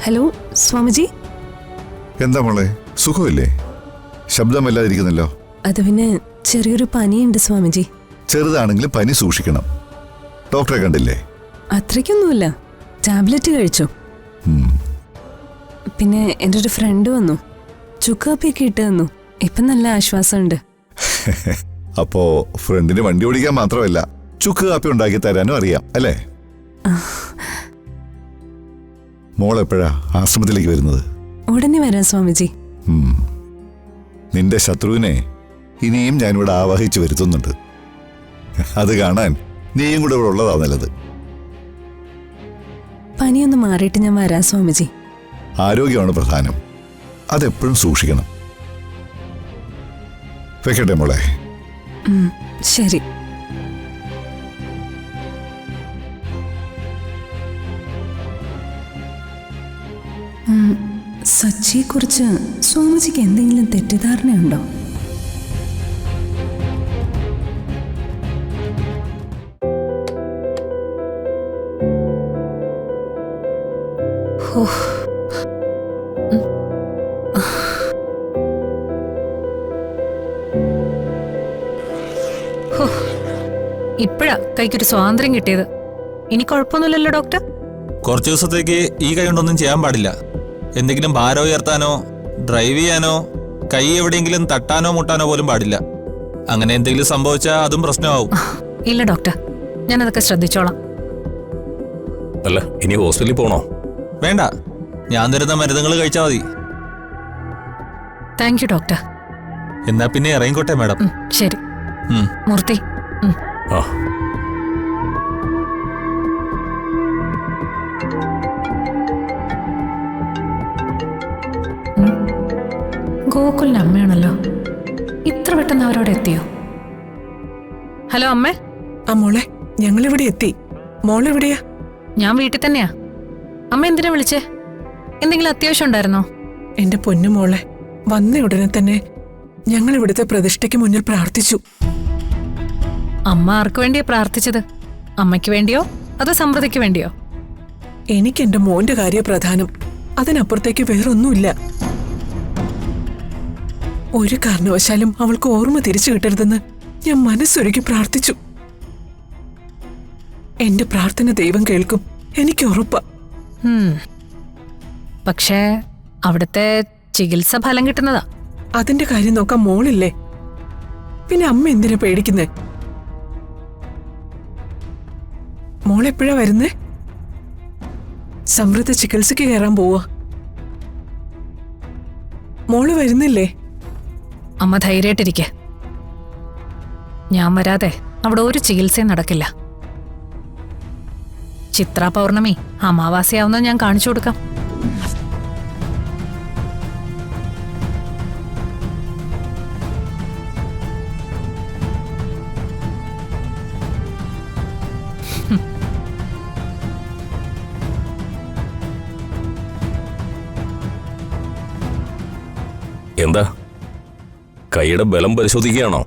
Hello Swamiji. എന്താ മോളെ, സുഖമില്ലേ? ശബ്ദമല്ലാതിരിക്കുന്നല്ലോ. അത് പിന്നെ ചെറിയൊരു പനിയുണ്ട് സ്വാമിജി. ചെറുതാണെങ്കിലും പനി സൂക്ഷിക്കണം. ഡോക്ടറെ കണ്ടില്ലേ? അത്രയ്ക്കൊന്നുമില്ല, ടാബ്ലറ്റ് കഴിച്ചു. പിന്നെ എൻ്റെ ഒരു ഫ്രണ്ട് വന്നു, ചുക്കാപ്പിയൊക്കെ ഇട്ട് തന്നു. ഇപ്പം നല്ല ആശ്വാസമുണ്ട്. അപ്പോ ഫ്രണ്ടിന് വണ്ടി ഓടിക്കാൻ മാത്രമല്ല, ചുക്ക് കാപ്പി ഉണ്ടാക്കി തരാനും അറിയാം അല്ലേ? മോൾ എപ്പോഴാ ആശ്രമത്തിലേക്ക് വരുന്നത്? ഉടനെ വരാം സ്വാമിജി. നിന്റെ ശത്രുവിനെ ഇനിയും ഞാനിവിടെ ആവാഹിച്ചു വരുത്തുന്നുണ്ട്. അത് കാണാൻ നീയും കൂടെ ഇവിടെ ഉള്ളതാ നല്ലത്. പനിയൊന്ന് മാറിയിട്ട് ഞാൻ വരാം സ്വാമിജി. ആരോഗ്യമാണ് പ്രധാനം, അതെപ്പോഴും സൂക്ഷിക്കണം. വെക്കട്ടെ മോളെ? ശരി. സച്ചിയെക്കുറിച്ച് സ്വാമിജിക്ക് എന്തെങ്കിലും തെറ്റിദ്ധാരണയുണ്ടോ? ഇപ്പഴാ കൈക്കൊരു സ്വാതന്ത്ര്യം കിട്ടിയത്. ഇനി കുഴപ്പമൊന്നുമില്ലല്ലോ ഡോക്ടർ? കുറച്ചു ദിവസത്തേക്ക് ഈ കൈ കൊണ്ടൊന്നും ചെയ്യാൻ പാടില്ല. എന്തെങ്കിലും ഭാരം ഉയർത്താനോ ഡ്രൈവ് ചെയ്യാനോ കൈ എവിടെയെങ്കിലും തട്ടാനോ മുട്ടാനോ പോലും പാടില്ല. അങ്ങനെ എന്തെങ്കിലും സംഭവിച്ചാൽ അതും പ്രശ്നമാവും. ഇല്ല ഡോക്ടർ, ഞാനതൊക്കെ ശ്രദ്ധിച്ചോളാം. അല്ല, ഇനി ഹോസ്പിറ്റലിൽ പോണോ? വേണ്ട, ഞാൻ തരുന്ന മരുന്നുകൾ കഴിച്ചാൽ മതി. Thank you doctor. എന്നാ പിന്നെ ഇറങ്ങിക്കോട്ടെ മാഡം. ശരി മൂർത്തി. ആ, ഗോകുലിന്റെ അമ്മയാണല്ലോ, ഇത്ര പെട്ടെന്ന് അവരോട് എത്തിയോ? ഹലോ അമ്മേ. ആ മോളെ, ഞങ്ങളിവിടെ എത്തി. മോളെവിടെയാ? ഞാൻ വീട്ടിൽ തന്നെയാ. അമ്മ എന്തിനാ വിളിച്ചേ? എന്തെങ്കിലും അത്യാവശ്യം ഉണ്ടായിരുന്നോ? എന്റെ പൊന്നു മോളെ, വന്ന ഉടനെ തന്നെ ഞങ്ങൾ ഇവിടുത്തെ പ്രതിഷ്ഠയ്ക്ക് മുന്നിൽ പ്രാർത്ഥിച്ചു. അമ്മ ആർക്കു വേണ്ടിയാ പ്രാർത്ഥിച്ചത്? അമ്മയ്ക്ക് വേണ്ടിയോ അതോ സമൃദ്ധിക്ക് വേണ്ടിയോ? എനിക്ക് എന്റെ മോന്റെ കാര്യ പ്രധാനം, അതിനപ്പുറത്തേക്ക് വേറൊന്നുമില്ല. ഒരു കാരണവശാലും അവൾക്ക് ഓർമ്മ തിരിച്ചു കിട്ടരുതെന്ന് ഞാൻ മനസ്സൊരുക്കി പ്രാർത്ഥിച്ചു. എന്റെ പ്രാർത്ഥന ദൈവം കേൾക്കും, എനിക്ക് ഉറപ്പാ. പക്ഷേ അവിടുത്തെ ചികിത്സ ഫലം കിട്ടുന്നതാ. അതിന്റെ കാര്യം നോക്കാൻ മോളില്ലേ? പിന്നെ അമ്മ എന്തിനാ പേടിക്കുന്നേ? മോളെപ്പോഴാ വരുന്നേ? സമൃദ്ധ ചികിത്സക്ക് കയറാൻ പോവാ. മോള് വരുന്നില്ലേ? അമ്മ ധൈര്യമായിട്ടിരിക്കെ. ഞാൻ വരാതെ അവിടെ ഒരു ചികിത്സയും നടക്കില്ല. ചിത്രാ പൗർണമി അമാവാസിയാവുന്ന ഞാൻ കാണിച്ചു കൊടുക്കാം. എന്താ കൈയുടെ ബലം പരിശോധിക്കുകയാണോ?